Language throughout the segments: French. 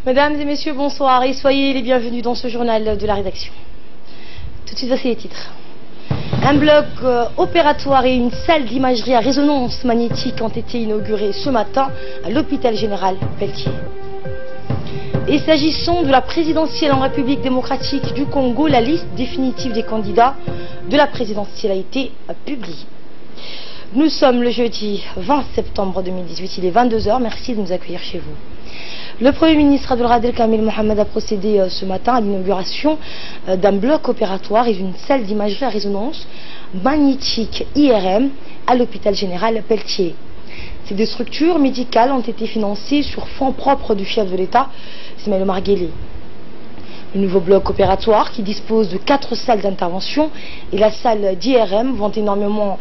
Mesdames et messieurs, bonsoir et soyez les bienvenus dans ce journal de la rédaction. Tout de suite, voici les titres. Un bloc opératoire et une salle d'imagerie à résonance magnétique ont été inaugurés ce matin à l'hôpital général Pelletier. Et s'agissant de la présidentielle en République démocratique du Congo, la liste définitive des candidats de la présidentielle a été publiée. Nous sommes le jeudi 20 septembre 2018, il est 22 h, merci de nous accueillir chez vous. Le Premier ministre Abdelradel Kamel Mohamed a procédé ce matin à l'inauguration d'un bloc opératoire et d'une salle d'imagerie à résonance magnétique IRM à l'hôpital général Pelletier. Ces deux structures médicales ont été financées sur fonds propres du chef de l'État, Ismaël Omar Guelleh. Le nouveau bloc opératoire, qui dispose de 4 salles d'intervention et la salle d'IRM, vont énormément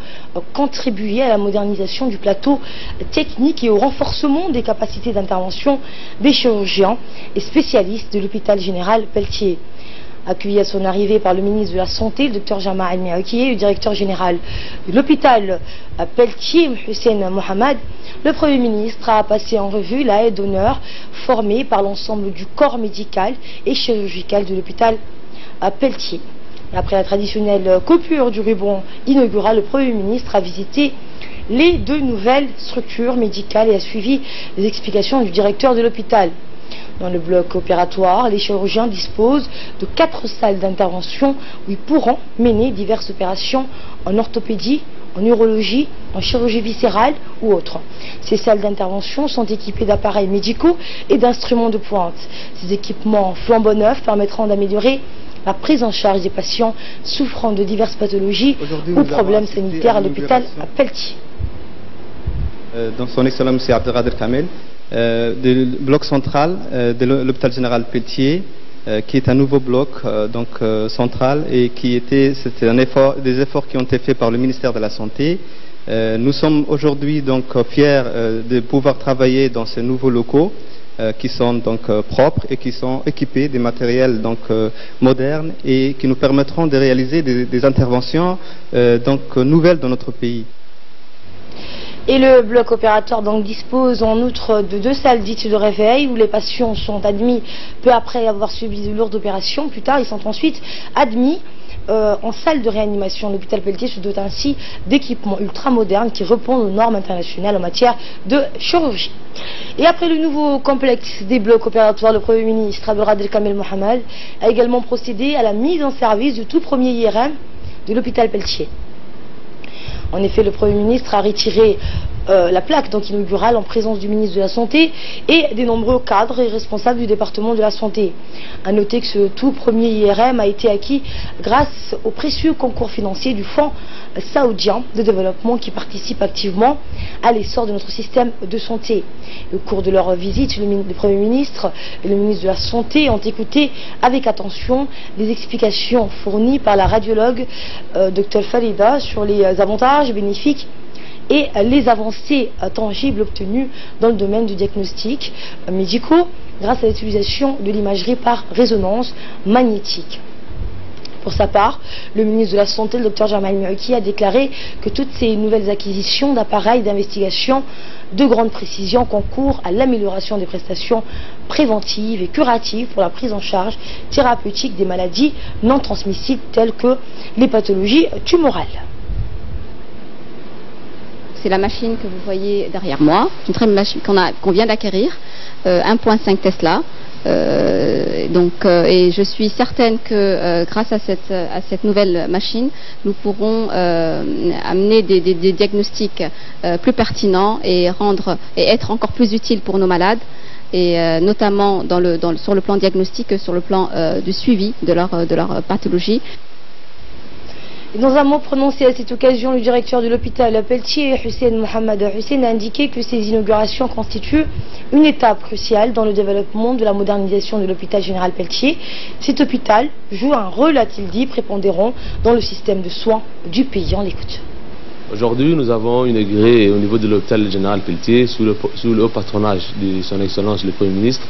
contribuer à la modernisation du plateau technique et au renforcement des capacités d'intervention des chirurgiens et spécialistes de l'hôpital général Pelletier. Accueilli à son arrivée par le ministre de la Santé, le Dr Jama Almiaoki, et le directeur général de l'hôpital Pelletier, Hussein Mohamed, le Premier ministre a passé en revue la aide d'honneur formée par l'ensemble du corps médical et chirurgical de l'hôpital Pelletier. Après la traditionnelle coupure du ruban inaugural, le Premier ministre a visité les 2 nouvelles structures médicales et a suivi les explications du directeur de l'hôpital. Dans le bloc opératoire, les chirurgiens disposent de 4 salles d'intervention où ils pourront mener diverses opérations en orthopédie, en urologie, en chirurgie viscérale ou autre. Ces salles d'intervention sont équipées d'appareils médicaux et d'instruments de pointe. Ces équipements flambant neufs permettront d'améliorer la prise en charge des patients souffrant de diverses pathologies ou problèmes sanitaires à l'hôpital Pelletier. Donc son Excellence c'est Abdelradel Kamel, du bloc central de l'hôpital général Pelletier, qui est un nouveau bloc central et c'était des efforts qui ont été faits par le ministère de la Santé. Nous sommes aujourd'hui fiers de pouvoir travailler dans ces nouveaux locaux qui sont propres et qui sont équipés des matériels modernes et qui nous permettront de réaliser des interventions nouvelles dans notre pays. Et le bloc opératoire dispose en outre de 2 salles dites de réveil où les patients sont admis peu après avoir subi de lourdes opérations. Plus tard, ils sont ensuite admis en salle de réanimation. L'hôpital Pelletier se dote ainsi d'équipements ultramodernes qui répondent aux normes internationales en matière de chirurgie. Et après le nouveau complexe des blocs opératoires, le Premier ministre Abdelradel Kamel Mohamed a également procédé à la mise en service du tout premier IRM de l'hôpital Pelletier. En effet, le Premier ministre a retiré la plaque inaugurale en présence du ministre de la Santé et des nombreux cadres et responsables du département de la Santé. A noter que ce tout premier IRM a été acquis grâce au précieux concours financier du Fonds saoudien de développement qui participe activement à l'essor de notre système de santé. Au cours de leur visite, le Premier ministre et le ministre de la Santé ont écouté avec attention les explications fournies par la radiologue Dr Falida sur les avantages bénéfiques et les avancées tangibles obtenues dans le domaine du diagnostic médicaux grâce à l'utilisation de l'imagerie par résonance magnétique. Pour sa part, le ministre de la Santé, le Dr Jamal Mioki, a déclaré que toutes ces nouvelles acquisitions d'appareils d'investigation de grande précision concourent à l'amélioration des prestations préventives et curatives pour la prise en charge thérapeutique des maladies non transmissibles telles que les pathologies tumorales. C'est la machine que vous voyez derrière moi, une très machine qu'on vient d'acquérir, 1.5 Tesla. Et je suis certaine que grâce à cette nouvelle machine, nous pourrons amener des diagnostics plus pertinents et être encore plus utiles pour nos malades, et notamment sur le plan diagnostique, sur le plan du suivi de leur pathologie. Dans un mot prononcé à cette occasion, le directeur de l'hôpital Pelletier, Hussein Mohamed Hussein, a indiqué que ces inaugurations constituent une étape cruciale dans le développement de la modernisation de l'hôpital général Pelletier. Cet hôpital joue un rôle, a-t-il dit, prépondérant dans le système de soins du pays. On l'écoute. Aujourd'hui, nous avons inauguré au niveau de l'hôpital général Pelletier, sous le haut patronage de son Excellence le Premier ministre,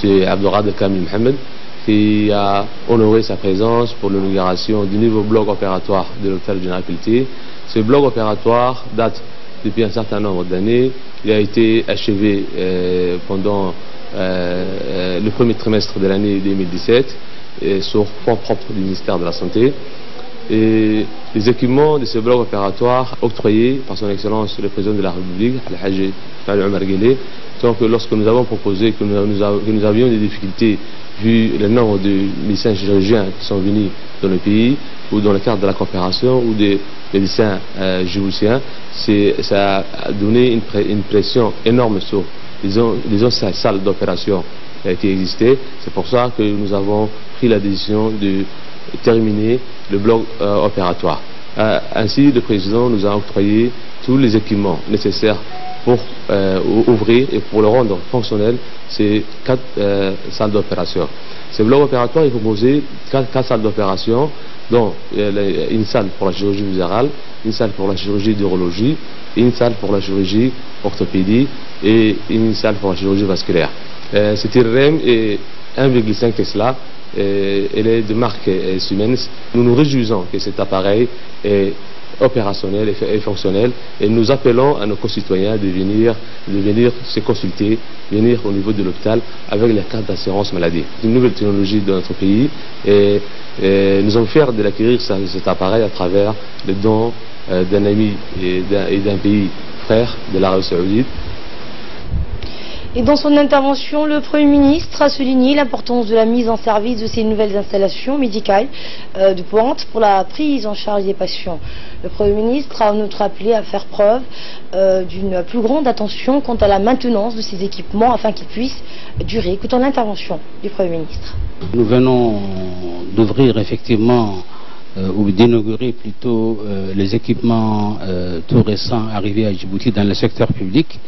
M. Abdelradel Kamel Mohamed, qui a honoré sa présence pour l'inauguration du nouveau bloc opératoire de l'hôpital général Pelletier. Ce bloc opératoire date depuis un certain nombre d'années. Il a été achevé pendant le premier trimestre de l'année 2017 sur fonds propres du ministère de la Santé. Et les équipements de ce bloc opératoire octroyés par son Excellence le Président de la République, Al-Hajj Omar Guelleh. Donc lorsque nous avons proposé que nous avions des difficultés vu le nombre de médecins chirurgiens qui sont venus dans le pays, ou dans le cadre de la coopération, ou des médecins djiboutiens, ça a donné une pression énorme sur les autres salles d'opération qui existaient. C'est pour ça que nous avons pris la décision de terminer le bloc opératoire. Ainsi, le Président nous a octroyé tous les équipements nécessaires pour ouvrir et pour le rendre fonctionnel ces 4 salles d'opération. Ce bloc opératoire est composé de 4 salles d'opération, dont une salle pour la chirurgie viscérale, une salle pour la chirurgie d'urologie, une salle pour la chirurgie orthopédie et une salle pour la chirurgie vasculaire. Cette IRM est 1,5 Tesla. Elle est de marque Siemens. Nous nous réjouissons que cet appareil est opérationnel et fonctionnel, et nous appelons à nos concitoyens de venir se consulter, venir au niveau de l'hôpital avec la carte d'assurance maladie. C'est une nouvelle technologie de notre pays, et nous sommes fiers de l'acquérir cet appareil à travers le don d'un ami et d'un pays frère de l'Arabie Saoudite. Et dans son intervention, le Premier ministre a souligné l'importance de la mise en service de ces nouvelles installations médicales de pointe pour la prise en charge des patients. Le Premier ministre a en outre appelé à faire preuve d'une plus grande attention quant à la maintenance de ces équipements afin qu'ils puissent durer. Écoutons l'intervention du Premier ministre. Nous venons d'ouvrir effectivement ou d'inaugurer plutôt les équipements tout récents arrivés à Djibouti dans le secteur public,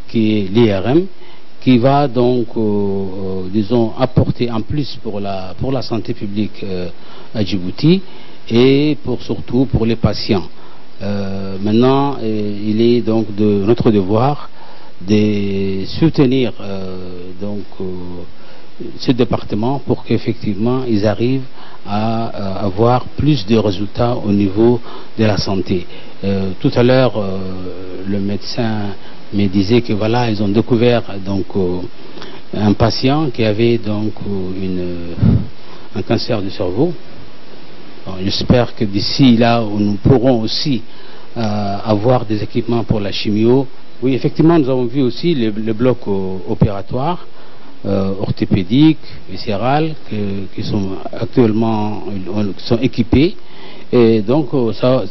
qui est l'IRM, qui va donc, disons, apporter en plus pour la santé publique à Djibouti et surtout pour les patients. Maintenant, il est donc de notre devoir de soutenir ce département pour qu'effectivement ils arrivent à avoir plus de résultats au niveau de la santé. Tout à l'heure, le médecin me disait que voilà, ils ont découvert donc un patient qui avait donc un cancer du cerveau. J'espère que d'ici là, nous pourrons aussi avoir des équipements pour la chimio. Oui, effectivement, nous avons vu aussi le bloc opératoire, orthopédique, viscéral, qui sont actuellement équipés. Et donc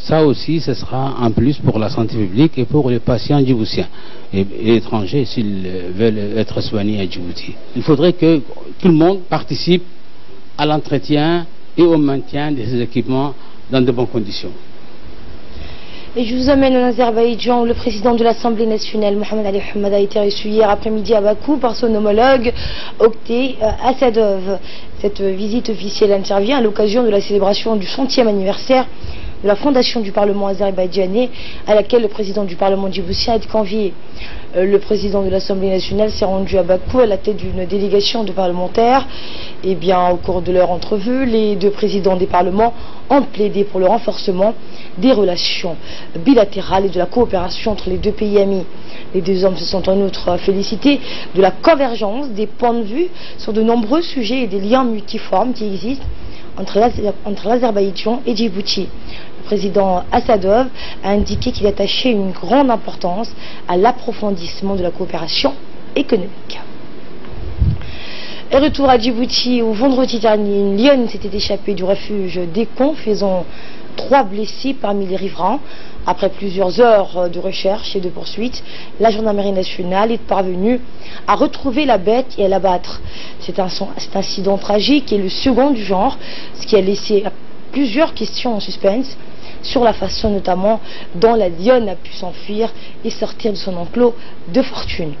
ça aussi, ce sera en plus pour la santé publique et pour les patients djiboutiens et étrangers s'ils veulent être soignés à Djibouti. Il faudrait que tout le monde participe à l'entretien et au maintien de ces équipements dans de bonnes conditions. Et je vous amène en Azerbaïdjan où le président de l'Assemblée nationale, Mohamed Ali Hamad, a été reçu hier après-midi à Bakou par son homologue Oktay Asadov. Cette visite officielle intervient à l'occasion de la célébration du 100e anniversaire de la fondation du Parlement azerbaïdjanais, à laquelle le président du Parlement djiboutien a été convié. Le président de l'Assemblée nationale s'est rendu à Bakou à la tête d'une délégation de parlementaires. Et bien, au cours de leur entrevue, les deux présidents des parlements ont plaidé pour le renforcement des relations bilatérales et de la coopération entre les deux pays amis. Les deux hommes se sont en outre félicités de la convergence des points de vue sur de nombreux sujets et des liens multiformes qui existent entre l'Azerbaïdjan et Djibouti. Le président Asadov a indiqué qu'il attachait une grande importance à l'approfondissement de la coopération économique. Et retour à Djibouti où vendredi dernier, une lionne s'était échappée du refuge d'Ekon, faisant 3 blessés parmi les riverains. Après plusieurs heures de recherche et de poursuite, la gendarmerie nationale est parvenue à retrouver la bête et à l'abattre. Cet incident tragique est le second du genre, ce qui a laissé plusieurs questions en suspense sur la façon notamment dont la lionne a pu s'enfuir et sortir de son enclos de fortune.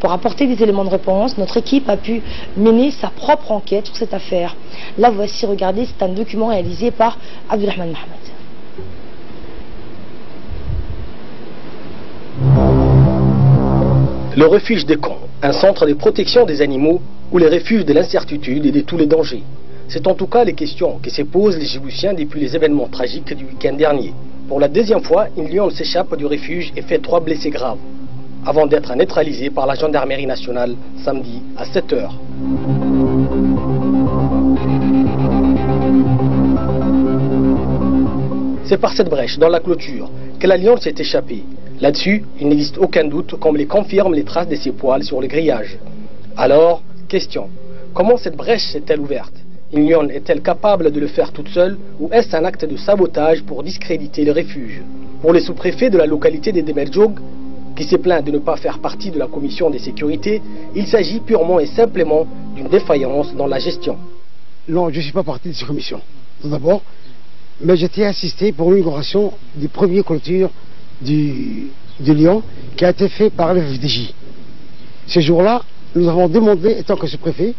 Pour apporter des éléments de réponse, notre équipe a pu mener sa propre enquête sur cette affaire. Là voici, regardez, c'est un document réalisé par Abdelrahman Mohamed. Le refuge d'Ekon, un centre de protection des animaux ou les refuges de l'incertitude et de tous les dangers. C'est en tout cas les questions que se posent les Djiboutiens depuis les événements tragiques du week-end dernier. Pour la deuxième fois, une lionne s'échappe du refuge et fait 3 blessés graves. avant d'être neutralisés par la gendarmerie nationale samedi à 7 h. C'est par cette brèche dans la clôture que la lionne s'est échappée. Là-dessus, il n'existe aucun doute, comme les confirment les traces de ses poils sur le grillage. Alors, question, comment cette brèche s'est-elle ouverte? Une lionne est-elle capable de le faire toute seule ou est-ce un acte de sabotage pour discréditer le refuge? Pour le sous-préfet de la localité de Demerjog, qui s'est plaint de ne pas faire partie de la commission des sécurités, il s'agit purement et simplement d'une défaillance dans la gestion. Non, je ne suis pas partie de cette commission, tout d'abord, mais j'étais assisté pour l'inauguration des premières clôtures du Lyon qui a été fait par le FDJ. Ce jour-là, nous avons demandé, étant que sous-préfet,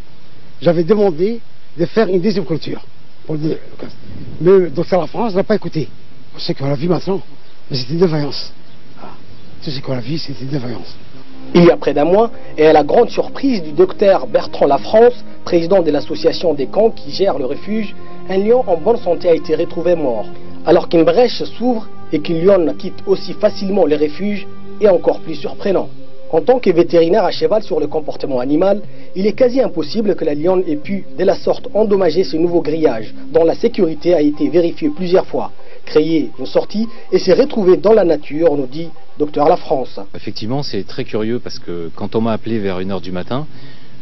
j'avais demandé de faire une deuxième clôture. Mais le docteur La France n'a pas écouté. C'est qu'on l'a vu maintenant, mais c'était une défaillance. Tout ce qu'on a vu, c'était une défaillance. Il y a près d'un mois, et à la grande surprise du docteur Bertrand Lafrance, président de l'association des camps qui gère le refuge, un lion en bonne santé a été retrouvé mort. Alors qu'une brèche s'ouvre et qu'une lionne quitte aussi facilement le refuge est encore plus surprenant. En tant que vétérinaire à cheval sur le comportement animal, il est quasi impossible que la lionne ait pu de la sorte endommager ce nouveau grillage, dont la sécurité a été vérifiée plusieurs fois, créer une sortie et s'est retrouvée dans la nature, nous dit Dr Lafrance. Effectivement, c'est très curieux parce que quand on m'a appelé vers 1 h du matin,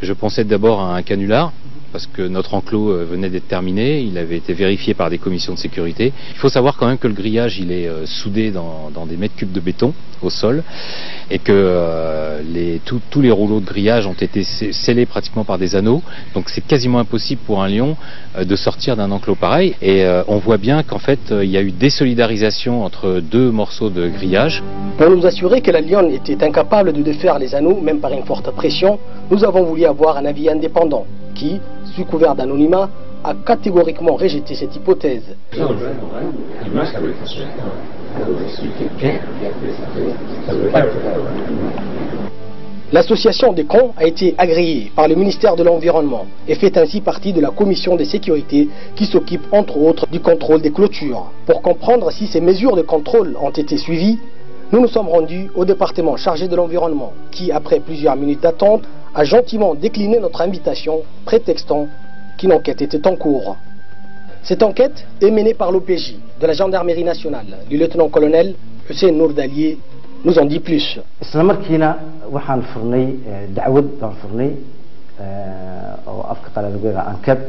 je pensais d'abord à un canular, parce que notre enclos venait d'être terminé, il avait été vérifié par des commissions de sécurité. Il faut savoir quand même que le grillage il est soudé dans des mètres cubes de béton au sol et que tous les rouleaux de grillage ont été scellés pratiquement par des anneaux, donc c'est quasiment impossible pour un lion de sortir d'un enclos pareil. Et on voit bien qu'en fait il y a eu désolidarisation entre deux morceaux de grillage. Pour nous assurer que la lionne était incapable de défaire les anneaux, même par une forte pression, nous avons voulu avoir un avis indépendant qui, sous couvert d'anonymat, a catégoriquement rejeté cette hypothèse. L'association des camps a été agréée par le ministère de l'Environnement et fait ainsi partie de la commission de sécurité qui s'occupe entre autres du contrôle des clôtures. Pour comprendre si ces mesures de contrôle ont été suivies, nous nous sommes rendus au département chargé de l'environnement qui, après plusieurs minutes d'attente, a gentiment décliné notre invitation, prétextant qu'une enquête était en cours. Cette enquête est menée par l'OPJ de la gendarmerie nationale. Le lieutenant-colonel Hussein Nourdalier nous en dit plus. islamarkiina waxaan furnay dacwad baan furnay oo afka qalaad lagu yiraahdo enquête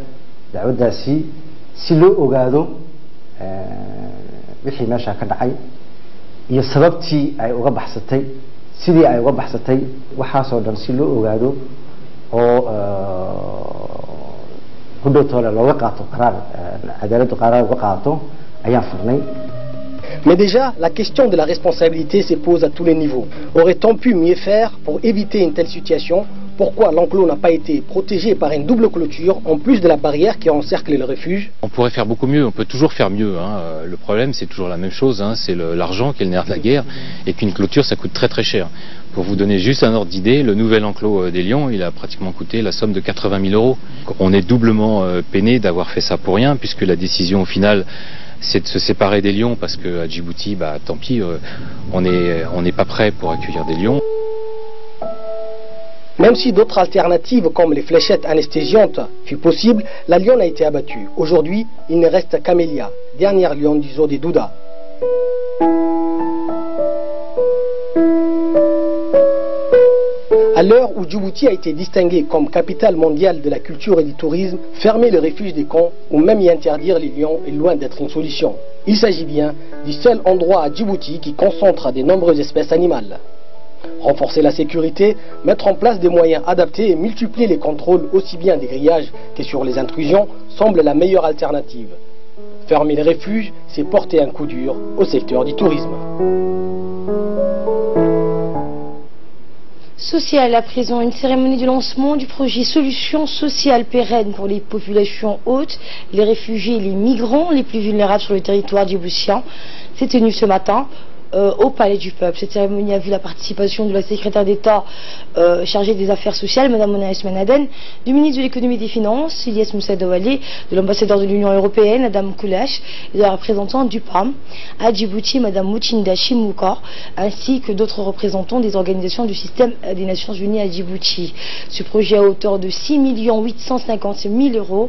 dacwadaasi si loo ogaado wixii meesha ka dhacay iyo sababtii ay uga baxsatay sidii ay uga baxsatay waxaasoo dhan si loo ogaado oo hudhootooda looga qaato qaraar cadaaladdu qaraar uga qaato ayaan furnay. Mais déjà, la question de la responsabilité se pose à tous les niveaux. Aurait-on pu mieux faire pour éviter une telle situation? Pourquoi l'enclos n'a pas été protégé par une double clôture en plus de la barrière qui encercle le refuge? On pourrait faire beaucoup mieux, on peut toujours faire mieux. Le problème, c'est toujours la même chose, c'est l'argent qui est le nerf de la guerre et qu'une clôture, ça coûte très très cher. Pour vous donner juste un ordre d'idée, le nouvel enclos des lions, il a pratiquement coûté la somme de 80 000 €. On est doublement peiné d'avoir fait ça pour rien, puisque la décision au final, c'est de se séparer des lions, parce qu'à Djibouti, tant pis, on n'est pas prêt pour accueillir des lions. Même si d'autres alternatives comme les fléchettes anesthésiantes furent possibles, la lionne a été abattue. Aujourd'hui, il ne reste qu'Amélia, dernière lionne du zoo des Doudas. À l'heure où Djibouti a été distingué comme capitale mondiale de la culture et du tourisme, fermer le refuge des camps ou même y interdire les lions est loin d'être une solution. Il s'agit bien du seul endroit à Djibouti qui concentre de nombreuses espèces animales. Renforcer la sécurité, mettre en place des moyens adaptés et multiplier les contrôles aussi bien des grillages que sur les intrusions semble la meilleure alternative. Fermer les refuges, c'est porter un coup dur au secteur du tourisme. Social à présent, une cérémonie de lancement du projet Solutions sociales pérennes pour les populations hautes, les réfugiés et les migrants les plus vulnérables sur le territoire djiboutien s'est tenue ce matin au Palais du Peuple. Cette cérémonie a vu la participation de la secrétaire d'État chargée des Affaires sociales, Mme Mona Ousmane Aden, du ministre de l'Économie et des Finances, Ilyes Moussa Douali, de l'ambassadeur de l'Union européenne, Adam Koulash, et de la représentante du PAM à Djibouti, Mme Mouchinda Chimouka, ainsi que d'autres représentants des organisations du système des Nations Unies à Djibouti. Ce projet à hauteur de 6 850 000 €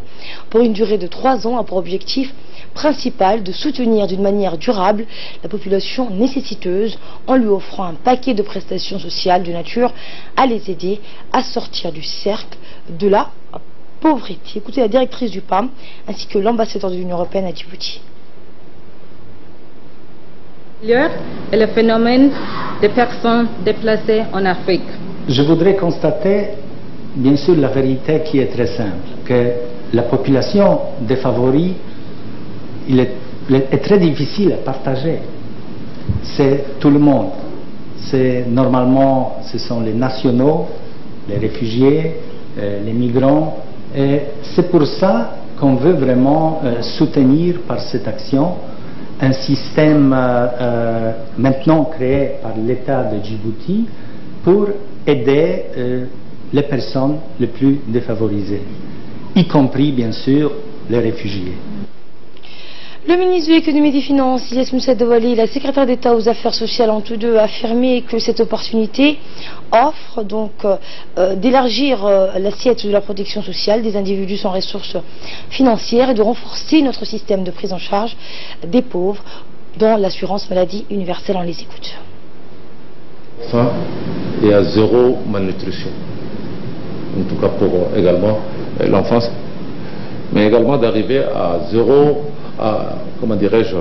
pour une durée de 3 ans a pour objectif principal de soutenir d'une manière durable la population nécessiteuse en lui offrant un paquet de prestations sociales de nature à les aider à sortir du cercle de la pauvreté. Écoutez la directrice du PAM ainsi que l'ambassadeur de l'Union européenne à Djibouti. Et le phénomène des personnes déplacées en Afrique. Je voudrais constater, bien sûr, la vérité qui est très simple, que la population défavorisée, il est très difficile à partager. C'est tout le monde. Normalement, ce sont les nationaux, les réfugiés, les migrants. Et c'est pour ça qu'on veut vraiment soutenir par cette action un système maintenant créé par l'État de Djibouti pour aider les personnes les plus défavorisées, y compris bien sûr les réfugiés. Le ministre de l'Économie et des Finances, Ilyes Moussa Douali, et la secrétaire d'État aux Affaires sociales ont tous deux affirmé que cette opportunité offre donc d'élargir l'assiette de la protection sociale des individus sans ressources financières et de renforcer notre système de prise en charge des pauvres dans l'assurance maladie universelle. On les écoute. Faim et à zéro malnutrition, en tout cas pour également l'enfance, mais également d'arriver à zéro, comment dirais-je,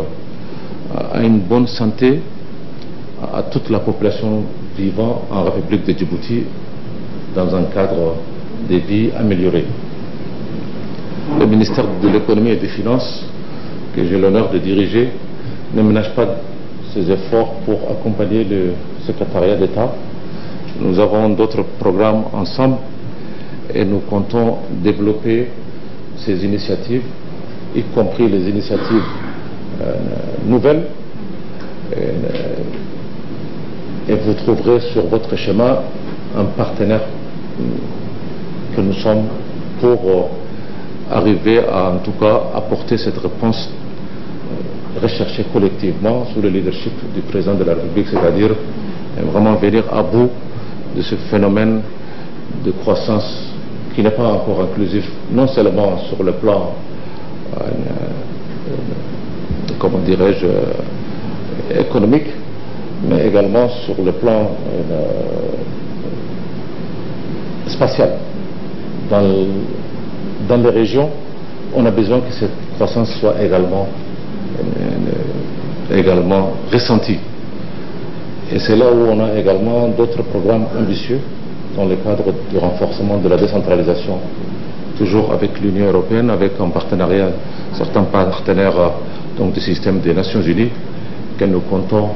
à une bonne santé à toute la population vivant en République de Djibouti dans un cadre de vie amélioré. Le ministère de l'Économie et des Finances, que j'ai l'honneur de diriger, ne ménage pas ses efforts pour accompagner le secrétariat d'État. Nous avons d'autres programmes ensemble et nous comptons développer ces initiatives, y compris les initiatives nouvelles. Et vous trouverez sur votre schéma un partenaire que nous sommes pour arriver à, en tout cas, apporter cette réponse recherchée collectivement sous le leadership du président de la République, c'est-à-dire vraiment venir à bout de ce phénomène de croissance qui n'est pas encore inclusif, non seulement sur le plan comment dirais-je, économique, mais également sur le plan spatial. Dans les régions, on a besoin que cette croissance soit également ressentie. Et c'est là où on a également d'autres programmes ambitieux dans le cadre du renforcement de la décentralisation, toujours avec l'Union européenne, avec un partenariat, certains partenaires donc, du système des Nations Unies, que nous comptons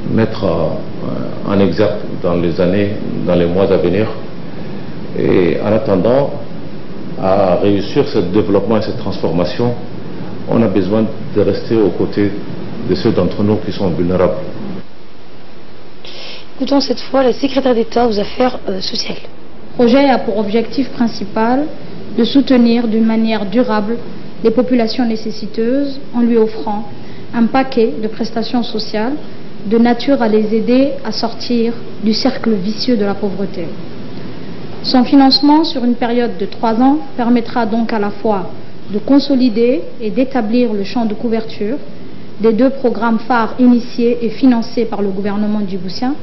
mettre en exergue dans les mois à venir. Et en attendant, à réussir ce développement et cette transformation, on a besoin de rester aux côtés de ceux d'entre nous qui sont vulnérables. Écoutons cette fois la secrétaire d'État aux Affaires sociales. Le projet a pour objectif principal de soutenir d'une manière durable les populations nécessiteuses en lui offrant un paquet de prestations sociales de nature à les aider à sortir du cercle vicieux de la pauvreté. Son financement sur une période de 3 ans permettra donc à la fois de consolider et d'établir le champ de couverture des 2 programmes phares initiés et financés par le gouvernement djiboutien,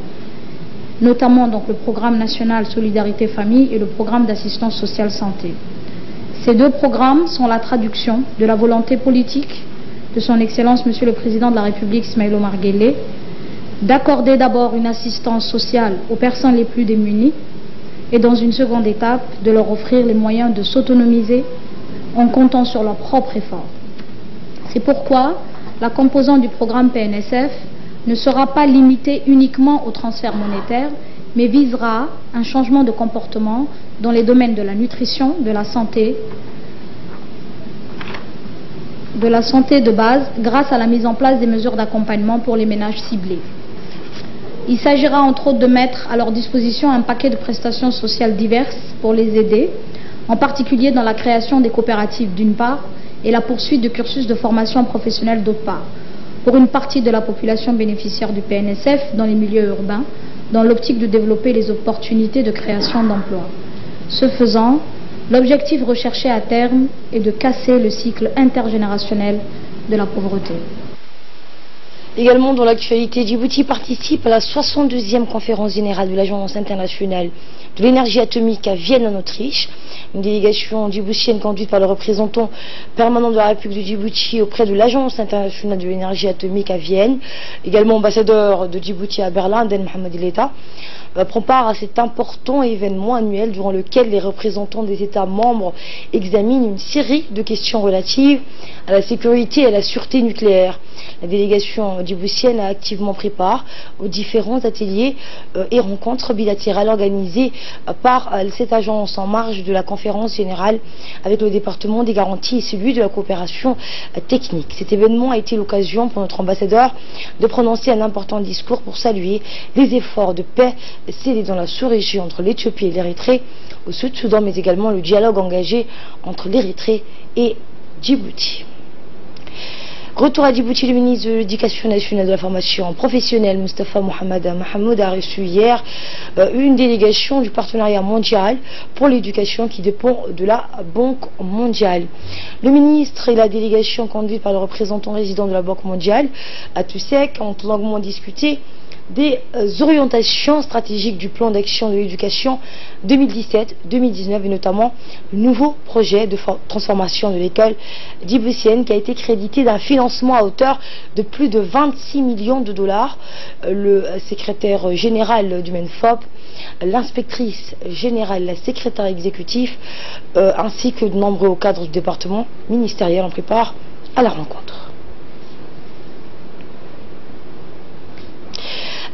notamment donc le programme national Solidarité Famille et le programme d'assistance sociale santé. Ces 2 programmes sont la traduction de la volonté politique de son Excellence Monsieur le Président de la République Ismaïla Omar Guelleh d'accorder d'abord une assistance sociale aux personnes les plus démunies et dans une seconde étape de leur offrir les moyens de s'autonomiser en comptant sur leurs propres efforts. C'est pourquoi la composante du programme PNSF ne sera pas limitée uniquement au transfert monétaire, mais visera un changement de comportement dans les domaines de la nutrition, de la santé de base, grâce à la mise en place des mesures d'accompagnement pour les ménages ciblés. Il s'agira entre autres de mettre à leur disposition un paquet de prestations sociales diverses pour les aider, en particulier dans la création des coopératives d'une part et la poursuite de cursus de formation professionnelle d'autre part, pour une partie de la population bénéficiaire du PNSF dans les milieux urbains, dans l'optique de développer les opportunités de création d'emplois. Ce faisant, l'objectif recherché à terme est de casser le cycle intergénérationnel de la pauvreté. Également dans l'actualité, Djibouti participe à la 62e conférence générale de l'Agence internationale de l'énergie atomique à Vienne en Autriche. Une délégation djiboutienne conduite par le représentant permanent de la République de Djibouti auprès de l'Agence internationale de l'énergie atomique à Vienne, également ambassadeur de Djibouti à Berlin, Den Mohamed Eleta, prend part à cet important événement annuel durant lequel les représentants des États membres examinent une série de questions relatives à la sécurité et à la sûreté nucléaire. La délégation djiboutienne a activement pris part aux différents ateliers et rencontres bilatérales organisées par cette agence en marge de la conférence générale avec le département des garanties et celui de la coopération technique. Cet événement a été l'occasion pour notre ambassadeur de prononcer un important discours pour saluer les efforts de paix scellés dans la sous-région entre l'Éthiopie et l'Érythrée au Sud-Soudan, mais également le dialogue engagé entre l'Érythrée et Djibouti. Retour à Djibouti, le ministre de l'Éducation nationale et de la formation professionnelle, Moustapha Mohamed Mahamoud, a reçu hier une délégation du partenariat mondial pour l'éducation qui dépend de la Banque mondiale. Le ministre et la délégation conduite par le représentant résident de la Banque mondiale, à Tusek, ont longuement discuté des orientations stratégiques du plan d'action de l'éducation 2017-2019 et notamment le nouveau projet de transformation de l'école djiboutienne qui a été crédité d'un financement à hauteur de plus de 26 millions de dollars. Le secrétaire général du MENFOP, l'inspectrice générale, la secrétaire exécutive ainsi que de nombreux cadres du département ministériel en préparent à la rencontre.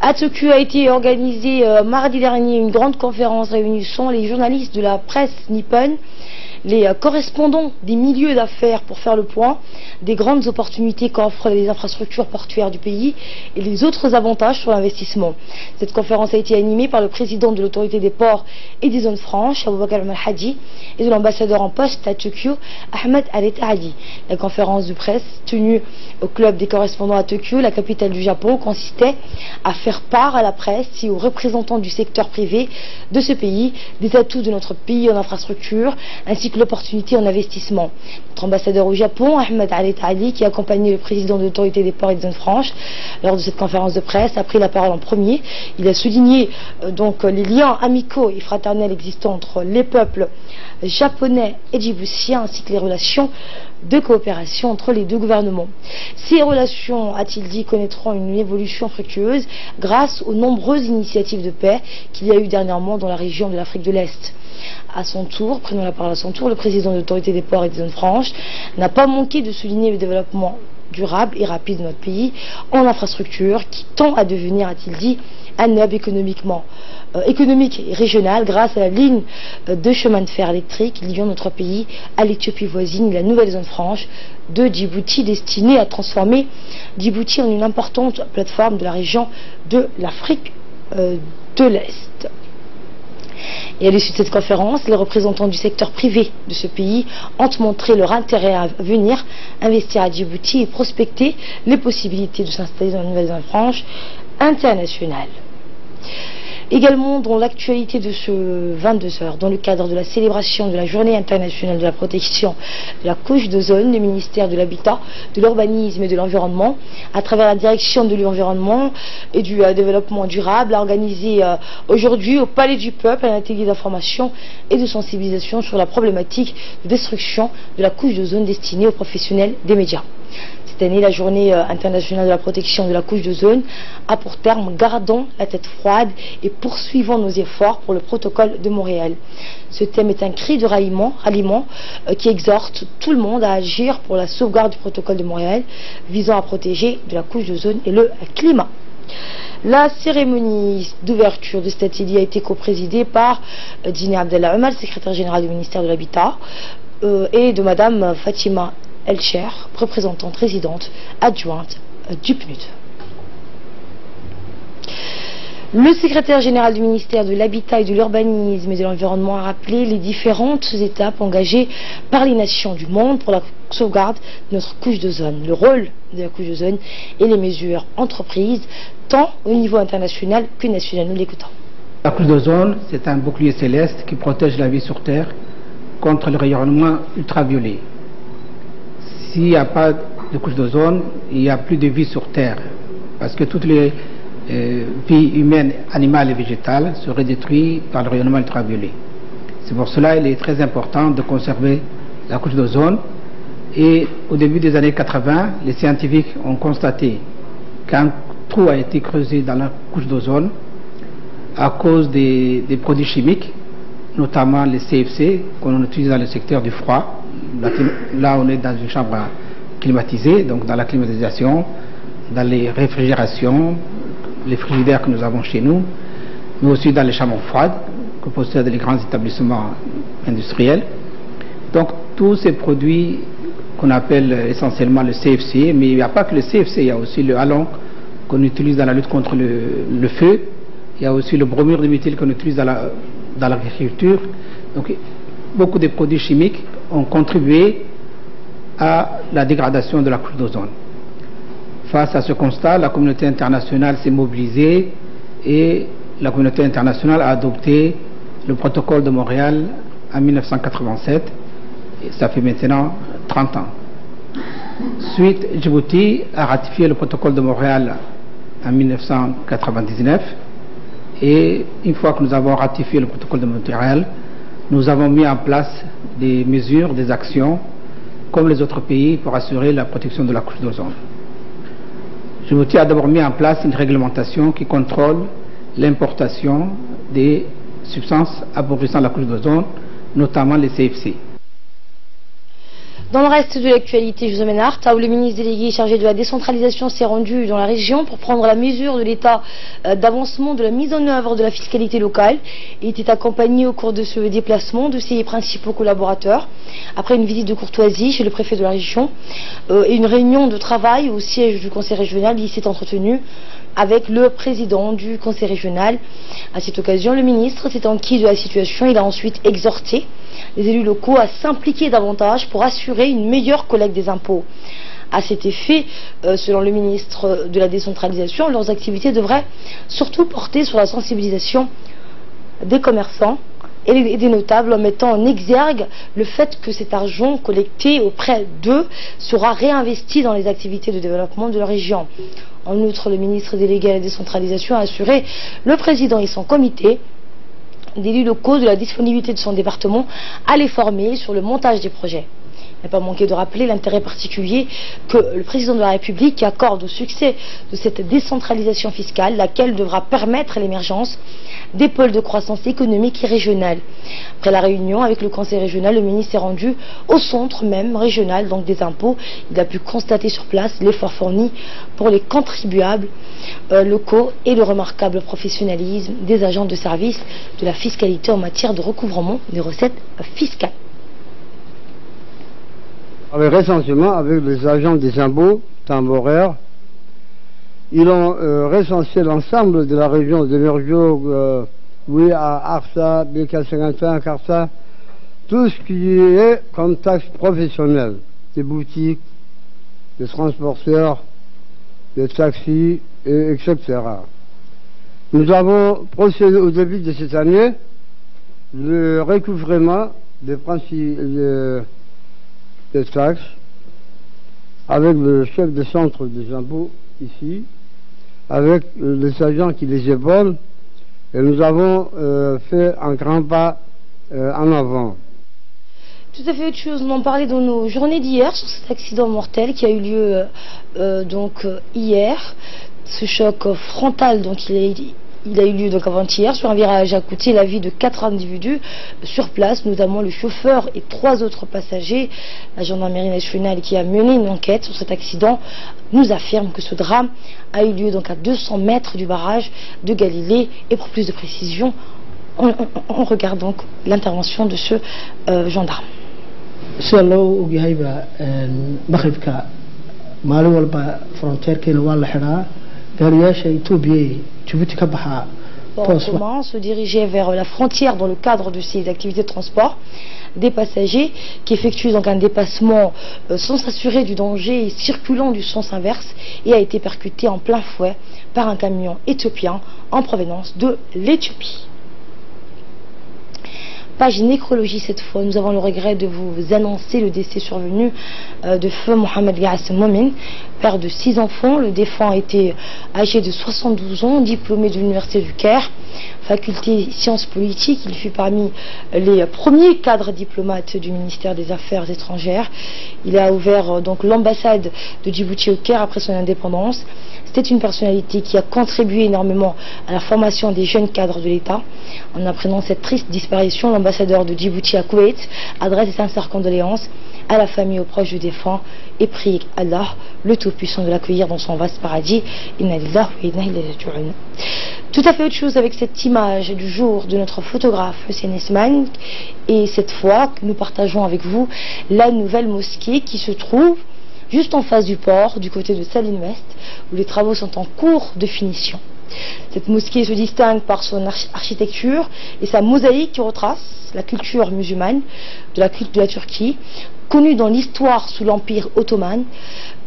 À Tokyo a été organisée mardi dernier une grande conférence réunissant les journalistes de la presse nippone, les correspondants des milieux d'affaires pour faire le point des grandes opportunités qu'offrent les infrastructures portuaires du pays et les autres avantages sur l'investissement. Cette conférence a été animée par le président de l'autorité des ports et des zones franches, Aboubakar Al-Hadi, et de l'ambassadeur en poste à Tokyo, Ahmed Al-Etahadi. La conférence de presse tenue au club des correspondants à Tokyo, la capitale du Japon, consistait à faire part à la presse et aux représentants du secteur privé de ce pays des atouts de notre pays en infrastructure ainsi que l'opportunité en investissement. Notre ambassadeur au Japon, Ahmed Al-Etahadi, qui a accompagné le président de l'autorité des ports et des zones franches lors de cette conférence de presse, a pris la parole en premier. Il a souligné donc les liens amicaux et fraternels existants entre les peuples japonais et djiboutiens ainsi que les relations de coopération entre les deux gouvernements. Ces relations, a-t-il dit, connaîtront une évolution fructueuse grâce aux nombreuses initiatives de paix qu'il y a eu dernièrement dans la région de l'Afrique de l'Est. À son tour, prenant la parole à son tour, le président de l'autorité des ports et des zones franches n'a pas manqué de souligner le développement durable et rapide de notre pays en infrastructure qui tend à devenir, a-t-il dit, un hub économique et régional grâce à la ligne de chemin de fer électrique liant notre pays à l'Éthiopie voisine et la nouvelle zone franche de Djibouti destinée à transformer Djibouti en une importante plateforme de la région de l'Afrique de l'Est. Et à l'issue de cette conférence, les représentants du secteur privé de ce pays ont montré leur intérêt à venir investir à Djibouti et prospecter les possibilités de s'installer dans la nouvelle zone franche internationale. Également dans l'actualité de ce 22h, dans le cadre de la célébration de la Journée internationale de la protection de la couche d'ozone, le ministère de l'Habitat, de l'Urbanisme et de l'Environnement, à travers la direction de l'environnement et du développement durable, a organisé aujourd'hui au Palais du Peuple un atelier d'information et de sensibilisation sur la problématique de destruction de la couche d'ozone destinée aux professionnels des médias. Cette année, la Journée internationale de la protection de la couche d'ozone a pour terme « Gardons la tête froide et poursuivons nos efforts pour le protocole de Montréal ». Ce thème est un cri de ralliement qui exhorte tout le monde à agir pour la sauvegarde du protocole de Montréal visant à protéger de la couche d'ozone et le climat. La cérémonie d'ouverture de cet atelier a été coprésidée par Dine Abdallah Omar, secrétaire général du ministère de l'Habitat, et de Madame Fatima Elcher, représentante résidente adjointe du PNUD. Le secrétaire général du ministère de l'Habitat et de l'Urbanisme et de l'Environnement a rappelé les différentes étapes engagées par les nations du monde pour la sauvegarde de notre couche d'ozone, le rôle de la couche d'ozone et les mesures entreprises tant au niveau international que national. Nous l'écoutons. La couche d'ozone, c'est un bouclier céleste qui protège la vie sur Terre contre le rayonnement ultraviolet. S'il n'y a pas de couche d'ozone, il n'y a plus de vie sur Terre, parce que toutes les vie humaine, animale et végétale seraient détruites par le rayonnement ultraviolet. C'est pour cela qu'il est très important de conserver la couche d'ozone. Et au début des années 80, les scientifiques ont constaté qu'un trou a été creusé dans la couche d'ozone à cause des produits chimiques, notamment les CFC qu'on utilise dans le secteur du froid. Là, on est dans une chambre climatisée, donc dans la climatisation, dans les réfrigérations, les frigidaires que nous avons chez nous, mais aussi dans les chambres froides que possèdent les grands établissements industriels. Donc tous ces produits qu'on appelle essentiellement le CFC, mais il n'y a pas que le CFC, il y a aussi le halon qu'on utilise dans la lutte contre le feu, il y a aussi le bromure de méthyle qu'on utilise dans l'agriculture. Donc beaucoup de produits chimiques ont contribué à la dégradation de la couche d'ozone. Face à ce constat, la communauté internationale s'est mobilisée et la communauté internationale a adopté le protocole de Montréal en 1987. Et ça fait maintenant 30 ans. Suite, Djibouti a ratifié le protocole de Montréal en 1999. Et une fois que nous avons ratifié le protocole de Montréal, nous avons mis en place des mesures, des actions, comme les autres pays, pour assurer la protection de la couche d'ozone. Djibouti a d'abord mis en place une réglementation qui contrôle l'importation des substances appauvrissant la couche d'ozone, notamment les CFC. Dans le reste de l'actualité, je vous emmène à Arta, où le ministre délégué chargé de la décentralisation s'est rendu dans la région pour prendre la mesure de l'état d'avancement de la mise en œuvre de la fiscalité locale. Il était accompagné au cours de ce déplacement de ses principaux collaborateurs. Après une visite de courtoisie chez le préfet de la région et une réunion de travail au siège du conseil régional, il s'est entretenu avec le président du conseil régional. À cette occasion, le ministre s'est enquis de la situation. Il a ensuite exhorté les élus locaux à s'impliquer davantage pour assurer une meilleure collecte des impôts. À cet effet, selon le ministre de la décentralisation, leurs activités devraient surtout porter sur la sensibilisation des commerçants et des notables, en mettant en exergue le fait que cet argent collecté auprès d'eux sera réinvesti dans les activités de développement de la région. En outre, le ministre délégué à la décentralisation a assuré le président et son comité d'élus locaux de la disponibilité de son département à les former sur le montage des projets. Il n'a pas manqué de rappeler l'intérêt particulier que le président de la République accorde au succès de cette décentralisation fiscale, laquelle devra permettre l'émergence des pôles de croissance économique et régionale. Après la réunion avec le conseil régional, le ministre est rendu au centre même régional, donc des impôts. Il a pu constater sur place l'effort fourni pour les contribuables locaux et le remarquable professionnalisme des agents de service de la fiscalité en matière de recouvrement des recettes fiscales. Recensement avec les agents des impôts temporaires, ils ont recensé l'ensemble de la région de Merjo, oui, à Arsa, BK55, Arsa, tout ce qui est comme taxe professionnelle, des boutiques, des transporteurs, des taxis, etc. Nous avons procédé au début de cette année le recouvrement des principes des taxes avec le chef de centre des impôts ici, avec les agents qui les épaulent, et nous avons fait un grand pas en avant. Tout à fait autre chose, on en parlait dans nos journées d'hier sur cet accident mortel qui a eu lieu hier. Ce choc frontal, donc il a eu lieu donc avant-hier sur un virage a coûté la vie de 4 individus sur place, notamment le chauffeur et 3 autres passagers. La gendarmerie nationale qui a mené une enquête sur cet accident nous affirme que ce drame a eu lieu donc à 200 mètres du barrage de Galilée. Et pour plus de précision, on regarde donc l'intervention de ce gendarme. sida loo ogyahayba maqribka maalin walba fronteerkeena waa la xidhaa gaariyaasha Itoobiya Djibouti ka baxa transports en commun se dirigeaient vers la frontière dans le cadre de ces activités de transport des passagers qui effectuent donc un dépassement sans s'assurer du danger et circulant du sens inverse et a été percuté en plein fouet par un camion éthiopien en provenance de l'Éthiopie. Page nécrologie cette fois, nous avons le regret de vous annoncer le décès survenu de feu Mohamed Gassem Momin, père de 6 enfants. Le défunt était âgé de 72 ans, diplômé de l'Université du Caire, faculté sciences politiques. Il fut parmi les premiers cadres diplomates du ministère des Affaires étrangères. Il a ouvert donc l'ambassade de Djibouti au Caire après son indépendance. C'était une personnalité qui a contribué énormément à la formation des jeunes cadres de l'État. En apprenant cette triste disparition, l'ambassadeur de Djibouti à Koweït adresse ses sincères condoléances à la famille et aux proches du défunt et prie Allah, le Tout-Puissant, de l'accueillir dans son vaste paradis. Inna lillahi wa inna ilayhi raji'un. Tout à fait autre chose avec cette image du jour de notre photographe Hussein Esman, et cette fois que nous partageons avec vous la nouvelle mosquée qui se trouve juste en face du port, du côté de Saline Ouest, où les travaux sont en cours de finition. Cette mosquée se distingue par son architecture et sa mosaïque qui retrace la culture musulmane de la Turquie, connue dans l'histoire sous l'Empire ottoman.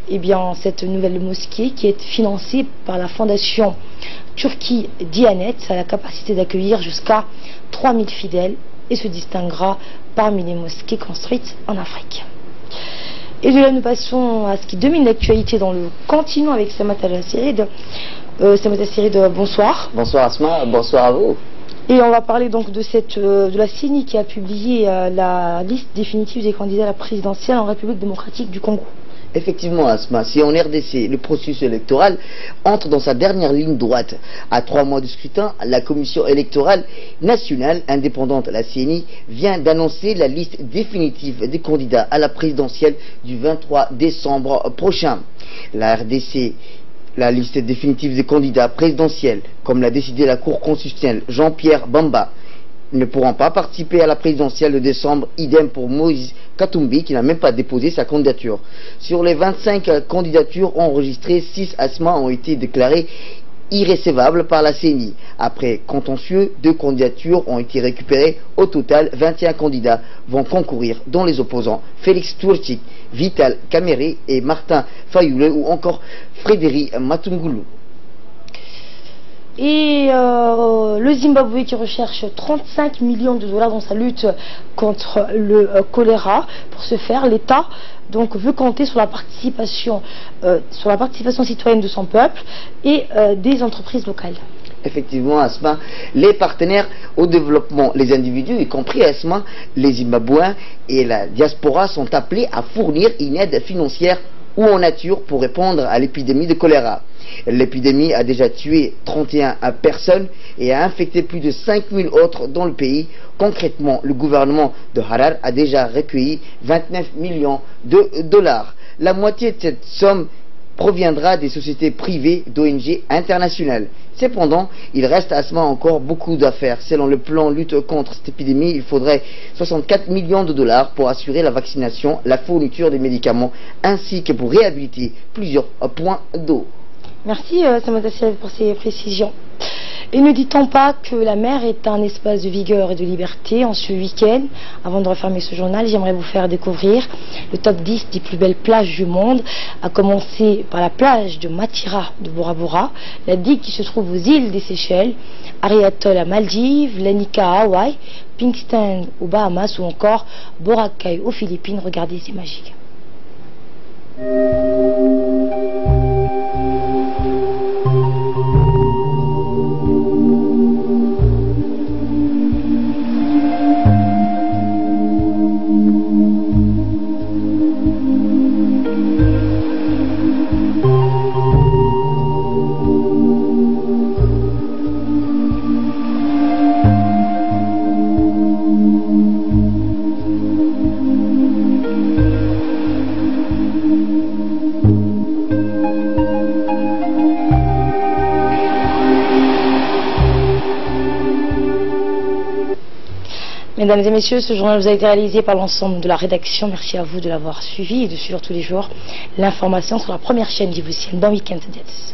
Et bien, cette nouvelle mosquée, qui est financée par la fondation Turquie Diyanet, a la capacité d'accueillir jusqu'à 3000 fidèles et se distinguera parmi les mosquées construites en Afrique. Et de là, nous passons à ce qui domine l'actualité dans le continent avec Samata Al-Sirid. Bonsoir. Bonsoir Asma, bonsoir à vous. Et on va parler donc de la CENI qui a publié la liste définitive des candidats à la présidentielle en République démocratique du Congo. Effectivement, Asma, si en RDC, le processus électoral entre dans sa dernière ligne droite. À 3 mois du scrutin, la Commission électorale nationale indépendante, la CENI, vient d'annoncer la liste définitive des candidats à la présidentielle du 23 décembre prochain. La RDC, la liste définitive des candidats présidentiels, comme l'a décidé la Cour constitutionnelle Jean-Pierre Bamba, ne pourront pas participer à la présidentielle de décembre. Idem pour Moïse Katumbi, qui n'a même pas déposé sa candidature. Sur les 25 candidatures enregistrées, 6 asma ont été déclarées irrécevables par la CENI. Après contentieux, 2 candidatures ont été récupérées. Au total, 21 candidats vont concourir, dont les opposants Félix Tourchik, Vital Kamere et Martin Fayoulé, ou encore Frédéric Matungulu. Et le Zimbabwe qui recherche 35 millions de dollars dans sa lutte contre le choléra. Pour ce faire, l'État donc veut compter sur la participation citoyenne de son peuple et des entreprises locales. Effectivement, Asma, les partenaires au développement, les individus, y compris Asma, les Zimbabwéens et la diaspora, sont appelés à fournir une aide financière ou en nature pour répondre à l'épidémie de choléra. L'épidémie a déjà tué 31 personnes et a infecté plus de 5000 autres dans le pays. Concrètement, le gouvernement de Harare a déjà recueilli 29 millions de dollars. La moitié de cette somme proviendra des sociétés privées d'ONG internationales. Cependant, il reste à ce moment encore beaucoup d'affaires. Selon le plan lutte contre cette épidémie, il faudrait 64 millions de dollars pour assurer la vaccination, la fourniture des médicaments, ainsi que pour réhabiliter plusieurs points d'eau. Merci Samantha pour ces précisions. Et ne dit-on pas que la mer est un espace de vigueur et de liberté? En ce week-end, avant de refermer ce journal, j'aimerais vous faire découvrir le top 10 des plus belles plages du monde, à commencer par la plage de Matira de Bora Bora, la digue qui se trouve aux îles des Seychelles, Ariatol à Maldives, Lanika à Hawaï, Pinkston aux Bahamas ou encore Boracay aux Philippines. Regardez, c'est magique. Mesdames et messieurs, ce journal vous a été réalisé par l'ensemble de la rédaction. Merci à vous de l'avoir suivi et de suivre tous les jours l'information sur la première chaîne djiboutienne. Bon week-end, Diatis.